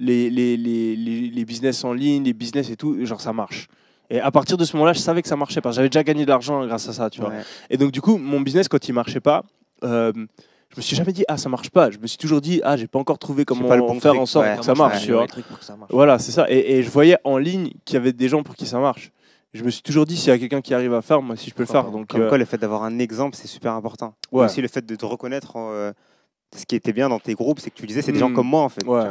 les business en ligne, les business et tout, genre ça marche. Et à partir de ce moment-là, je savais que ça marchait parce que j'avais déjà gagné de l'argent grâce à ça, tu vois. Ouais. Et donc du coup, mon business quand il marchait pas, je me suis jamais dit ah ça marche pas. Je me suis toujours dit ah j'ai pas encore trouvé comment pas le bon faire truc, en sorte ouais. que ça marche, tu vois. Le truc pour que ça marche. Voilà, c'est ça. Et je voyais en ligne qu'il y avait des gens pour qui ça marche. Je me suis toujours dit s'il y a quelqu'un qui arrive à faire, moi si je peux le faire. Donc Comme quoi, le fait d'avoir un exemple, c'est super important. Ouais. Et aussi le fait de te reconnaître. Ce qui était bien dans tes groupes, c'est que tu disais c'est des gens comme moi en fait. Ouais,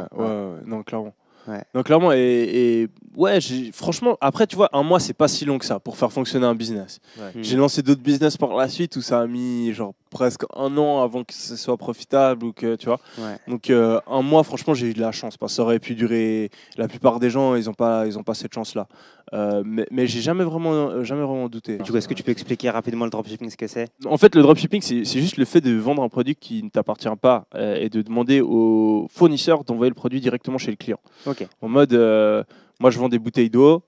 non clairement. Ouais. Non, clairement, et ouais, franchement, après, tu vois, un mois, c'est pas si long que ça pour faire fonctionner un business. Ouais. J'ai lancé d'autres business par la suite où ça a mis genre presque un an avant que ce soit profitable ou que, tu vois. Ouais. Donc, un mois, franchement, j'ai eu de la chance parce que ça aurait pu durer. La plupart des gens, ils ont pas cette chance-là. Mais j'ai jamais vraiment douté. Du coup, est-ce que tu peux expliquer rapidement le dropshipping, ce que c'est? En fait, le dropshipping, c'est juste le fait de vendre un produit qui ne t'appartient pas et de demander au fournisseur d'envoyer le produit directement chez le client. Ok. En mode, moi je vends des bouteilles d'eau,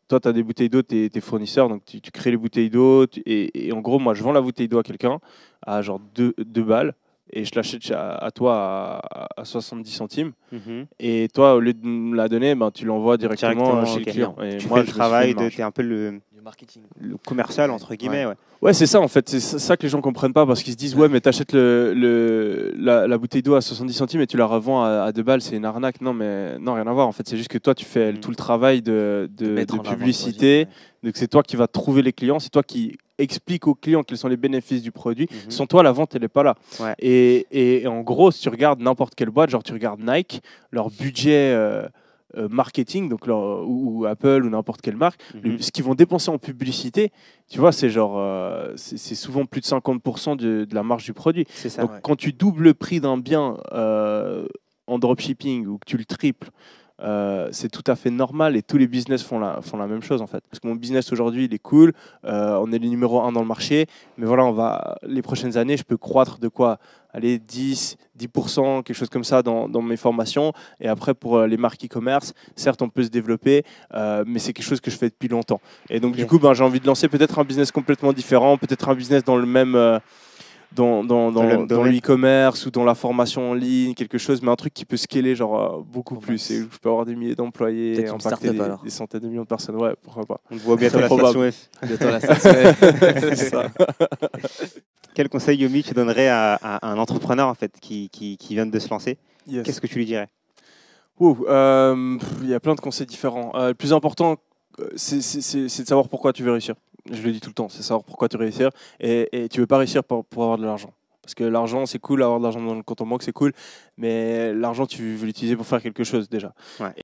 toi tu as des bouteilles d'eau, t'es fournisseur, donc tu crées les bouteilles d'eau, et en gros, moi je vends la bouteille d'eau à quelqu'un à genre 2 balles, et je l'achète à toi à 70 centimes. Et toi, au lieu de me la donner, ben, tu l'envoies directement chez ok. le client. Et Tu moi, fais le travail, tu es un peu le marketing. commercial, entre guillemets. Ouais. Ouais, c'est ça en fait. C'est ça que les gens comprennent pas parce qu'ils se disent ouais, mais t'achètes la bouteille d'eau à 70 centimes et tu la revends à 2 balles, c'est une arnaque. Non, mais non, rien à voir. En fait, c'est juste que toi, tu fais tout le travail de mettre en avant le publicité. produit, Donc, c'est toi qui vas trouver les clients, c'est toi qui explique aux clients quels sont les bénéfices du produit. Sans toi, la vente, elle n'est pas là. Ouais. Et en gros, si tu regardes n'importe quelle boîte, genre tu regardes Nike, leur budget marketing, donc ou Apple ou n'importe quelle marque, ce qu'ils vont dépenser en publicité, tu vois, c'est genre, c'est souvent plus de 50% de la marge du produit. C'est ça. Donc quand tu doubles le prix d'un bien en dropshipping ou que tu le triples, c'est tout à fait normal et tous les business font la même chose en fait. Parce que mon business aujourd'hui il est cool, on est le numéro 1 dans le marché, mais voilà, les prochaines années je peux croître de quoi? Allez, 10%, quelque chose comme ça dans mes formations. Et après, pour les marques e-commerce, certes, on peut se développer, mais c'est quelque chose que je fais depuis longtemps. Et donc, du coup, j'ai envie de lancer peut-être un business complètement différent, peut-être un business dans le même... dans le e-commerce ou dans la formation en ligne, quelque chose, mais un truc qui peut scaler genre beaucoup plus. Et je peux avoir des milliers d'employés, impacter des centaines de millions de personnes. Ouais, pourquoi pas. On te voit bientôt à la station F. Bientôt à la station F. C'est ça. Quel conseil, Yomi, tu donnerais à un entrepreneur en fait, qui vient de se lancer? Yes. Qu'est-ce que tu lui dirais? Il y a plein de conseils différents. Le plus important, c'est de savoir pourquoi tu veux réussir. Je le dis tout le temps, c'est savoir pourquoi tu veux réussir. Et tu ne veux pas réussir pour avoir de l'argent. Parce que l'argent, c'est cool, avoir de l'argent dans le compte en banque, c'est cool. Mais l'argent, tu veux l'utiliser pour faire quelque chose déjà. Ouais.